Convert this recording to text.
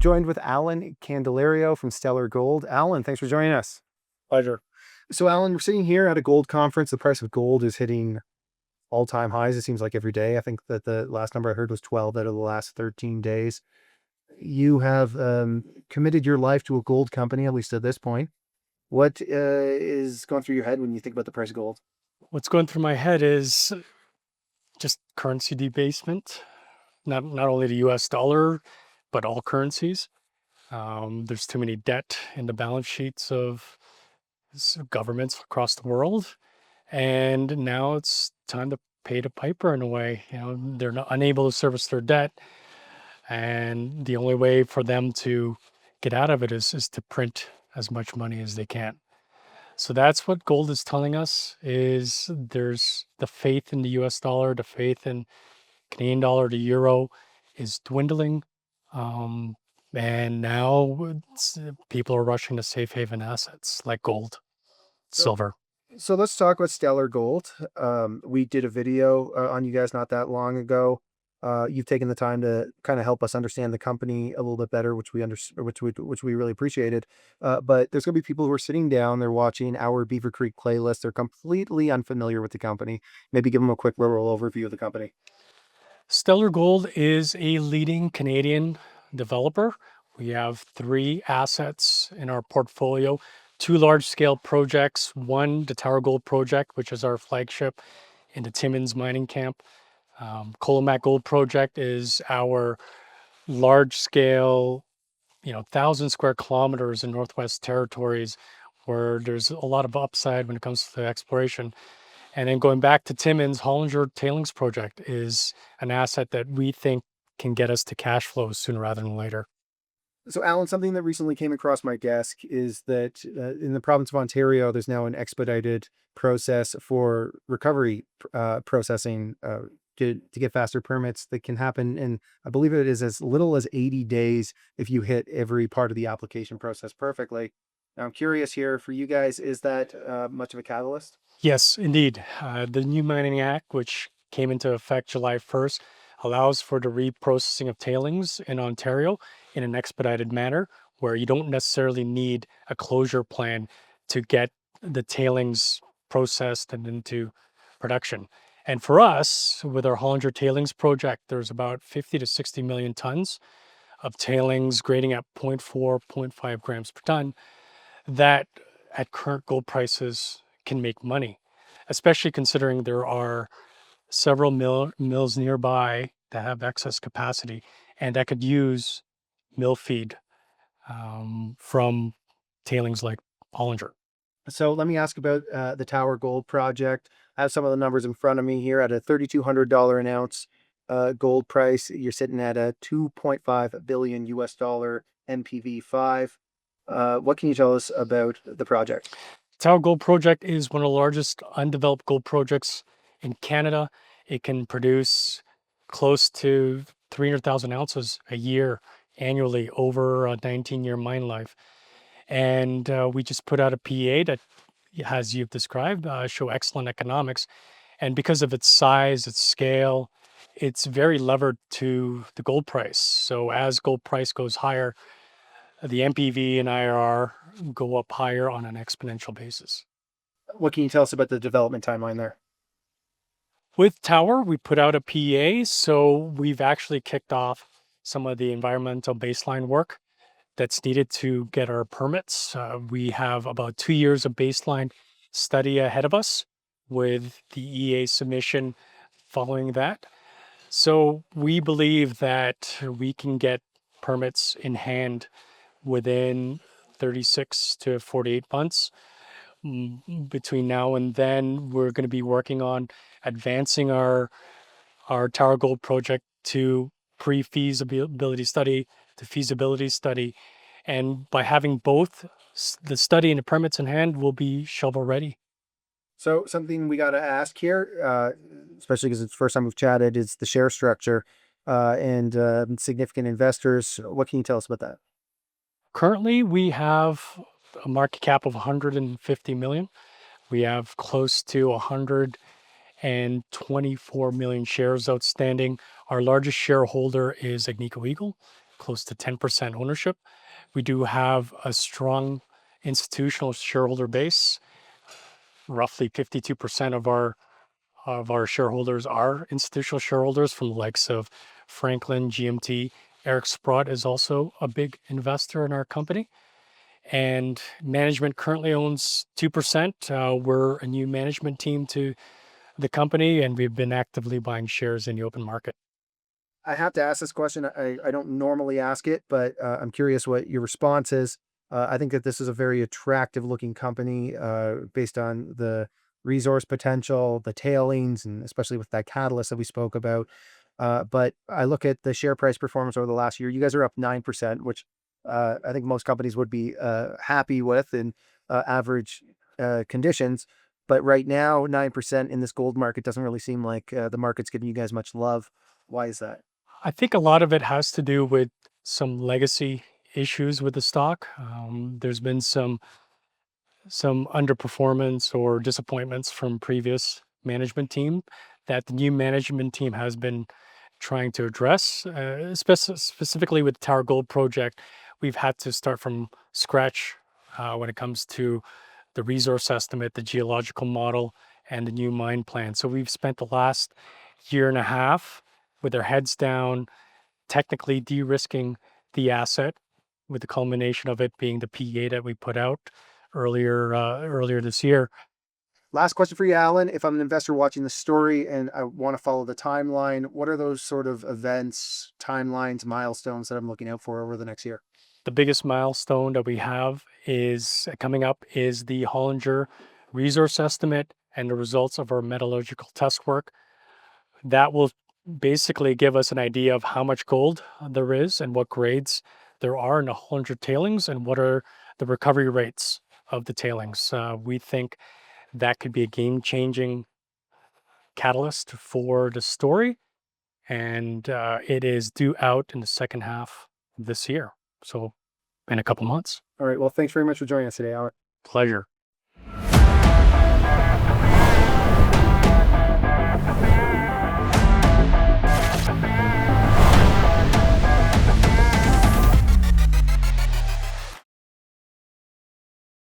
I'm joined with Allan Candelario from Stellar Gold. Allan, thanks for joining us. Pleasure. So, Allan, we're sitting here at a gold conference. The price of gold is hitting all-time highs, it seems like every day. I think that the last number I heard was 12 out of the last 13 days. You have committed your life to a gold company, at least at this point. What is going through your head when you think about the price of gold? What's going through my head is just currency debasement, not only the US dollar, but all currencies. There's too many debt in the balance sheets of governments across the world. And now it's time to pay the piper in a way. They're not unable to service their debt. And the only way for them to get out of it is to print as much money as they can. So that's what gold is telling us is there's the faith in the US dollar, the faith in Canadian dollar, the euro is dwindling. And now people are rushing to safe haven assets like gold, So, silver. so let's talk about Stellar Gold. We did a video on you guys not that long ago. You've taken the time to kind of help us understand the company a little bit better, which we really appreciated. But there's going to be people who are sitting down, they're watching our Beaver Creek playlist. They're completely unfamiliar with the company. Maybe give them a quick rural overview of the company. Stellar Gold is a leading Canadian developer. We have 3 assets in our portfolio, 2 large-scale projects. One, the Tower Gold project, which is our flagship in the Timmins mining camp. Kolomak Gold project is our large-scale, 1,000 square kilometers in Northwest Territories, where there's a lot of upside when it comes to exploration. And then going back to Timmins, Hollinger Tailings Project is an asset that we think can get us to cash flows sooner rather than later. So, Alan, something that recently came across my desk is that in the province of Ontario, there's now an expedited process for recovery processing to get faster permits that can happen. And I believe it is as little as 80 days if you hit every part of the application process perfectly. Now, I'm curious here for you guys, is that much of a catalyst? Yes, indeed. The new Mining Act, which came into effect July 1st, allows for the reprocessing of tailings in Ontario in an expedited manner, where you don't necessarily need a closure plan to get the tailings processed and into production. And for us, with our Hollinger Tailings Project, there's about 50 to 60 million tons of tailings grading at 0.4, 0.5 grams per ton that at current gold prices can make money, especially considering there are several mills nearby that have excess capacity and that could use mill feed from tailings like Hollinger. So let me ask about the Tower Gold project. I have some of the numbers in front of me here. At a $3,200 an ounce gold price, you're sitting at a 2.5 billion US dollar NPV5. What can you tell us about the project? Tower Gold Project is one of the largest undeveloped gold projects in Canada. It can produce close to 300,000 ounces a year annually over a 19-year mine life. And we just put out a PEA that, as you've described, show excellent economics. And because of its size, its scale, it's very levered to the gold price. So as gold price goes higher, the NPV and IRR go up higher on an exponential basis. What can you tell us about the development timeline there? With Tower, we put out a PEA, so we've actually kicked off some of the environmental baseline work that's needed to get our permits. We have about 2 years of baseline study ahead of us with the EA submission following that. So we believe that we can get permits in hand within 36 to 48 months. Between now and then, we're going to be working on advancing our Tower Gold project to pre-feasibility study to feasibility study. And by having both the study and the permits in hand, we'll be shovel ready. So something we got to ask here, especially because it's the first time we've chatted, is the share structure and significant investors. What can you tell us about that? Currently, we have a market cap of 150 million. We have close to 124 million shares outstanding. Our largest shareholder is Agnico Eagle. close to 10% ownership. We do have a strong institutional shareholder base. Roughly 52% of our shareholders are institutional shareholders from the likes of Franklin, GMT. Eric Sprott is also a big investor in our company. And management currently owns 2%. We're a new management team to the company, and we've been actively buying shares in the open market. I have to ask this question. I don't normally ask it, but I'm curious what your response is. I think that this is a very attractive looking company based on the resource potential, the tailings, and especially with that catalyst that we spoke about. But I look at the share price performance over the last year. You guys are up 9%, which I think most companies would be happy with in average conditions. But right now, 9% in this gold market doesn't really seem like the market's giving you guys much love. Why is that? I think a lot of it has to do with some legacy issues with the stock. There's been some underperformance or disappointments from previous management team that the new management team has been trying to address. Specifically with the Tower Gold project, we've had to start from scratch when it comes to the resource estimate, the geological model, and the new mine plan. So we've spent the last year and a half with our heads down, technically de-risking the asset, with the culmination of it being the PEA that we put out earlier this year. Last question for you, Alan. If I'm an investor watching the story and I want to follow the timeline, what are those sort of events, timelines, milestones that I'm looking out for over the next year? The biggest milestone that we have is coming up is the Hollinger resource estimate and the results of our metallurgical test work. That will basically give us an idea of how much gold there is and what grades there are in the Hollinger tailings and what are the recovery rates of the tailings. We think that could be a game-changing catalyst for the story, and it is due out in the second half of this year. So in a couple months. All right. Well, thanks very much for joining us today, Alan. Pleasure.